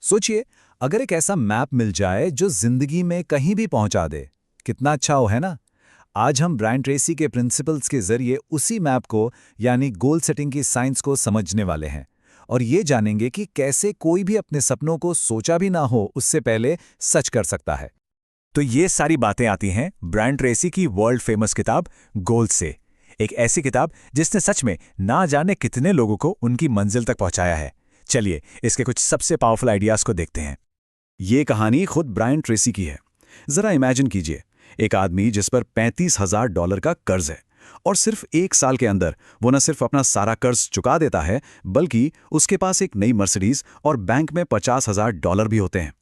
सोचिए, अगर एक ऐसा मैप मिल जाए जो जिंदगी में कहीं भी पहुंचा दे, कितना अच्छा हो, है ना? आज हम ब्रायन ट्रेसी के प्रिंसिपल्स के जरिए उसी मैप को, यानी गोल सेटिंग की साइंस को समझने वाले हैं और ये जानेंगे कि कैसे कोई भी अपने सपनों को सोचा भी ना हो उससे पहले सच कर सकता है। तो ये सारी बातें आती हैं ब्रायन ट्रेसी की वर्ल्ड फेमस किताब गोल्स से। एक ऐसी किताब जिसने सच में ना जाने कितने लोगों को उनकी मंजिल तक पहुंचाया है। चलिए इसके कुछ सबसे पावरफुल आइडियाज को देखते हैं। ये कहानी खुद ब्रायन ट्रेसी की है। जरा इमेजिन कीजिए, एक आदमी जिस पर $35,000 का कर्ज है और सिर्फ 1 साल के अंदर वो न सिर्फ अपना सारा कर्ज चुका देता है, बल्कि उसके पास एक नई मर्सिडीज और बैंक में $50,000 भी होते हैं।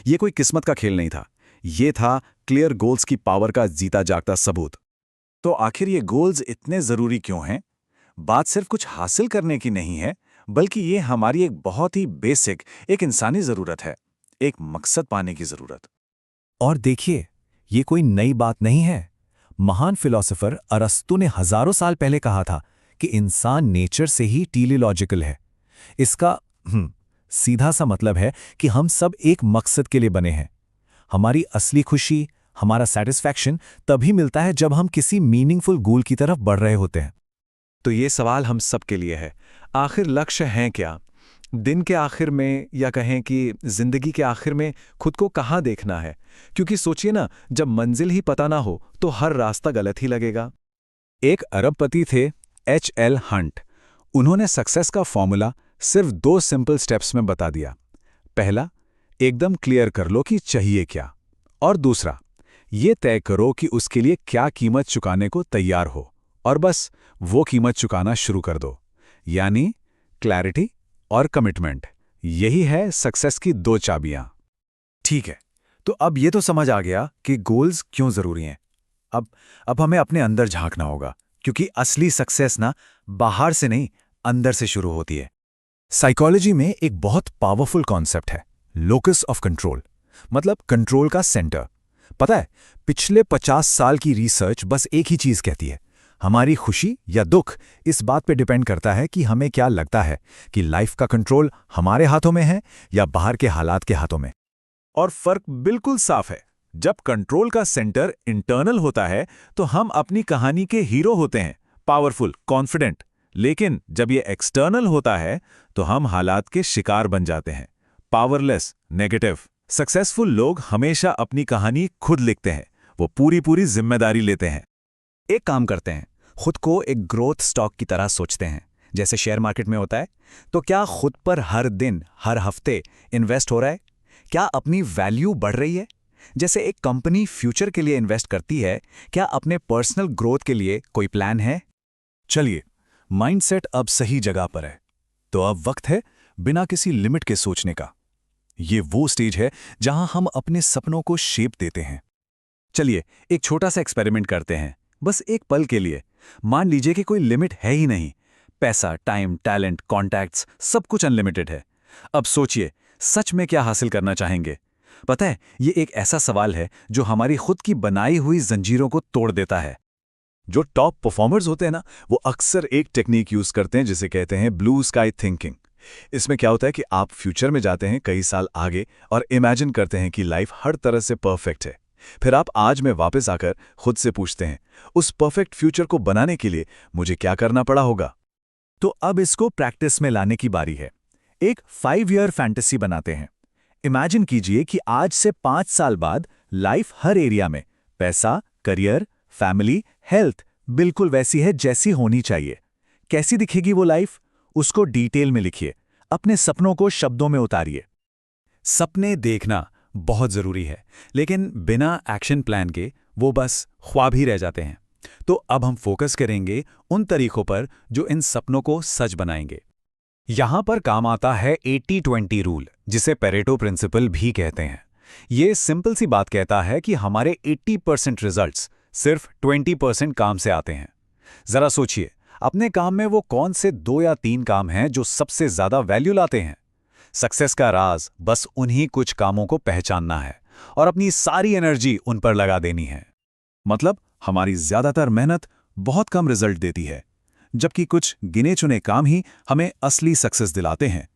ये कोई किस्मत का खेल नहीं था, ये था क्लियर गोल्स की पावर का जीता जागता सबूत। तो आखिर ये गोल्स इतने जरूरी क्यों हैं? बात सिर्फ कुछ हासिल करने की नहीं है, बल्कि ये हमारी एक बहुत ही बेसिक, एक इंसानी जरूरत है, एक मकसद पाने की जरूरत। और देखिए, ये कोई नई बात नहीं है। महान फिलोसोफर अरस्तु ने हजारों साल पहले कहा था कि इंसान नेचर से ही टेलीलॉजिकल है। इसका सीधा सा मतलब है कि हम सब एक मकसद के लिए बने हैं। हमारी असली खुशी, हमारा सेटिस्फैक्शन तभी मिलता है जब हम किसी मीनिंगफुल गोल की तरफ बढ़ रहे होते हैं। तो ये सवाल हम सब के लिए है, आखिर लक्ष्य हैं क्या? दिन के आखिर में, या कहें कि जिंदगी के आखिर में खुद को कहाँ देखना है? क्योंकि सोचिए ना, जब मंजिल ही पता ना हो तो हर रास्ता गलत ही लगेगा। एक अरबपति थे, H.L. हंट। उन्होंने सक्सेस का फॉर्मूला सिर्फ 2 सिंपल स्टेप्स में बता दिया। पहला, एकदम क्लियर कर लो कि चाहिए क्या, और दूसरा, ये तय करो कि उसके लिए क्या कीमत चुकाने को तैयार हो, और बस वो कीमत चुकाना शुरू कर दो। यानी क्लैरिटी और कमिटमेंट, यही है सक्सेस की 2 चाबियां। ठीक है, तो अब ये तो समझ आ गया कि गोल्स क्यों जरूरी हैं। अब हमें अपने अंदर झांकना होगा, क्योंकि असली सक्सेस ना बाहर से नहीं, अंदर से शुरू होती है। साइकोलॉजी में एक बहुत पावरफुल कॉन्सेप्ट है, लोकस ऑफ कंट्रोल, मतलब कंट्रोल का सेंटर। पता है, पिछले 50 साल की रिसर्च बस एक ही चीज कहती है, हमारी खुशी या दुख इस बात पे डिपेंड करता है कि हमें क्या लगता है कि लाइफ का कंट्रोल हमारे हाथों में है या बाहर के हालात के हाथों में। और फर्क बिल्कुल साफ है। जब कंट्रोल का सेंटर इंटरनल होता है तो हम अपनी कहानी के हीरो होते हैं, पावरफुल, कॉन्फिडेंट। लेकिन जब ये एक्सटर्नल होता है तो हम हालात के शिकार बन जाते हैं, पावरलेस, नेगेटिव। सक्सेसफुल लोग हमेशा अपनी कहानी खुद लिखते हैं, वो पूरी जिम्मेदारी लेते हैं। एक काम करते हैं, खुद को एक ग्रोथ स्टॉक की तरह सोचते हैं, जैसे शेयर मार्केट में होता है। तो क्या खुद पर हर दिन, हर हफ्ते इन्वेस्ट हो रहा है? क्या अपनी वैल्यू बढ़ रही है? जैसे एक कंपनी फ्यूचर के लिए इन्वेस्ट करती है, क्या अपने पर्सनल ग्रोथ के लिए कोई प्लान है? चलिए, माइंडसेट अब सही जगह पर है, तो अब वक्त है बिना किसी लिमिट के सोचने का। ये वो स्टेज है जहां हम अपने सपनों को शेप देते हैं। चलिए एक छोटा सा एक्सपेरिमेंट करते हैं, बस एक पल के लिए। मान लीजिए कि कोई लिमिट है ही नहीं, पैसा, टाइम, टैलेंट, कॉन्टैक्ट्स, सब कुछ अनलिमिटेड है। अब सोचिए, सच में क्या हासिल करना चाहेंगे? पता है, ये एक ऐसा सवाल है जो हमारी खुद की बनाई हुई जंजीरों को तोड़ देता है। जो टॉप परफॉर्मर्स होते हैं ना, वो अक्सर एक टेक्निक यूज करते हैं जिसे कहते हैं ब्लू स्काई थिंकिंग। इसमें क्या होता है कि आप फ्यूचर में जाते हैं कई साल आगे और इमेजिन करते हैं कि लाइफ हर तरह से परफेक्ट है। फिर आप आज में वापस आकर खुद से पूछते हैं, उस परफेक्ट फ्यूचर को बनाने के लिए मुझे क्या करना पड़ा होगा? तो अब इसको प्रैक्टिस में लाने की बारी है। एक 5 ईयर फैंटेसी बनाते हैं। इमेजिन कीजिए कि आज से 5 साल बाद लाइफ हर एरिया में, पैसा, करियर, फैमिली, हेल्थ, बिल्कुल वैसी है जैसी होनी चाहिए। कैसी दिखेगी वो लाइफ? उसको डिटेल में लिखिए, अपने सपनों को शब्दों में उतारिए। सपने देखना बहुत जरूरी है, लेकिन बिना एक्शन प्लान के वो बस ख्वाब ही रह जाते हैं। तो अब हम फोकस करेंगे उन तरीकों पर जो इन सपनों को सच बनाएंगे। यहां पर काम आता है 80-20 रूल, जिसे पेरेटो प्रिंसिपल भी कहते हैं। ये सिंपल सी बात कहता है कि हमारे 80% रिजल्ट्स सिर्फ 20% काम से आते हैं। जरा सोचिए, अपने काम में वो कौन से 2 या 3 काम हैं जो सबसे ज्यादा वैल्यू लाते हैं? सक्सेस का राज बस उन्हीं कुछ कामों को पहचानना है और अपनी सारी एनर्जी उन पर लगा देनी है। मतलब हमारी ज्यादातर मेहनत बहुत कम रिजल्ट देती है, जबकि कुछ गिने चुने काम ही हमें असली सक्सेस दिलाते हैं।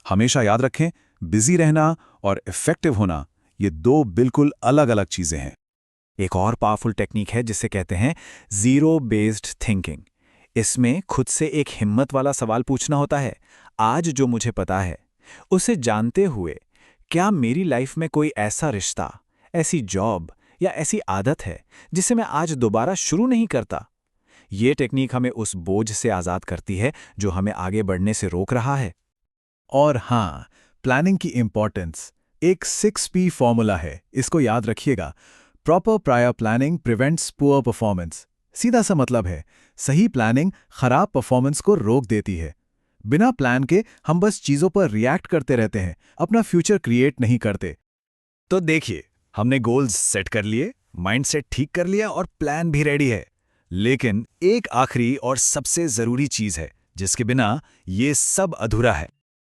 हमेशा याद रखें, बिजी रहना और इफेक्टिव होना, ये दो बिल्कुल अलग अलग चीजें हैं। एक और पावरफुल टेक्निक है जिसे कहते हैं जीरो बेस्ड थिंकिंग। इसमें खुद से एक हिम्मत वाला सवाल पूछना होता है, आज जो मुझे पता है उसे जानते हुए क्या मेरी लाइफ में कोई ऐसा रिश्ता, ऐसी जॉब या ऐसी आदत है जिसे मैं आज दोबारा शुरू नहीं करता। ये टेक्निक हमें उस बोझ से आज़ाद करती है जो हमें आगे बढ़ने से रोक रहा है। और हाँ, प्लानिंग की इंपॉर्टेंस, एक 6P फॉर्मूला है, इसको याद रखिएगा। Proper prior planning prevents poor performance. सीधा सा मतलब है, सही प्लानिंग खराब परफॉर्मेंस को रोक देती है। बिना प्लान के हम बस चीजों पर रिएक्ट करते रहते हैं, अपना फ्यूचर क्रिएट नहीं करते। तो देखिए, हमने गोल्स सेट कर लिए, माइंडसेट ठीक कर लिया और प्लान भी रेडी है। लेकिन एक आखिरी और सबसे जरूरी चीज है जिसके बिना ये सब अधूरा है।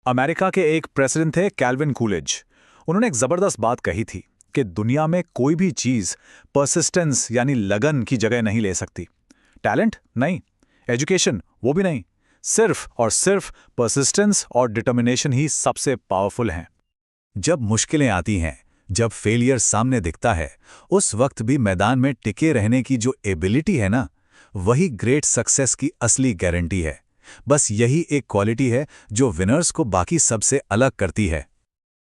अमेरिका के एक प्रेसिडेंट थे कैल्विन कूलेज। उन्होंने एक जबरदस्त बात कही थी कि दुनिया में कोई भी चीज परसिस्टेंस यानी लगन की जगह नहीं ले सकती। टैलेंट नहीं, एजुकेशन वो भी नहीं, सिर्फ और सिर्फ परसिस्टेंस और डिटर्मिनेशन ही सबसे पावरफुल हैं। जब मुश्किलें आती हैं, जब फेलियर सामने दिखता है, उस वक्त भी मैदान में टिके रहने की जो एबिलिटी है ना, वही ग्रेट सक्सेस की असली गारंटी है। बस यही एक क्वालिटी है जो विनर्स को बाकी सबसे अलग करती है।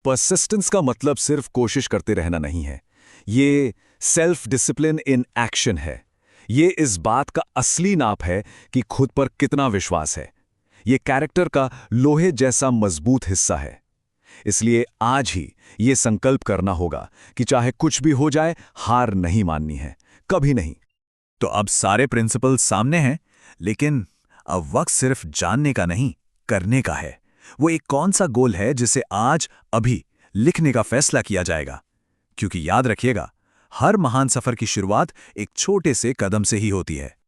परसिस्टेंस का मतलब सिर्फ कोशिश करते रहना नहीं है, ये सेल्फ डिसिप्लिन इन एक्शन है। ये इस बात का असली नाप है कि खुद पर कितना विश्वास है। ये कैरेक्टर का लोहे जैसा मजबूत हिस्सा है। इसलिए आज ही ये संकल्प करना होगा कि चाहे कुछ भी हो जाए, हार नहीं माननी है, कभी नहीं। तो अब सारे प्रिंसिपल सामने हैं, लेकिन अब वक्त सिर्फ जानने का नहीं, करने का है। वो एक कौन सा गोल है जिसे आज अभी लिखने का फैसला किया जाएगा? क्योंकि याद रखिएगा, हर महान सफर की शुरुआत एक छोटे से कदम से ही होती है।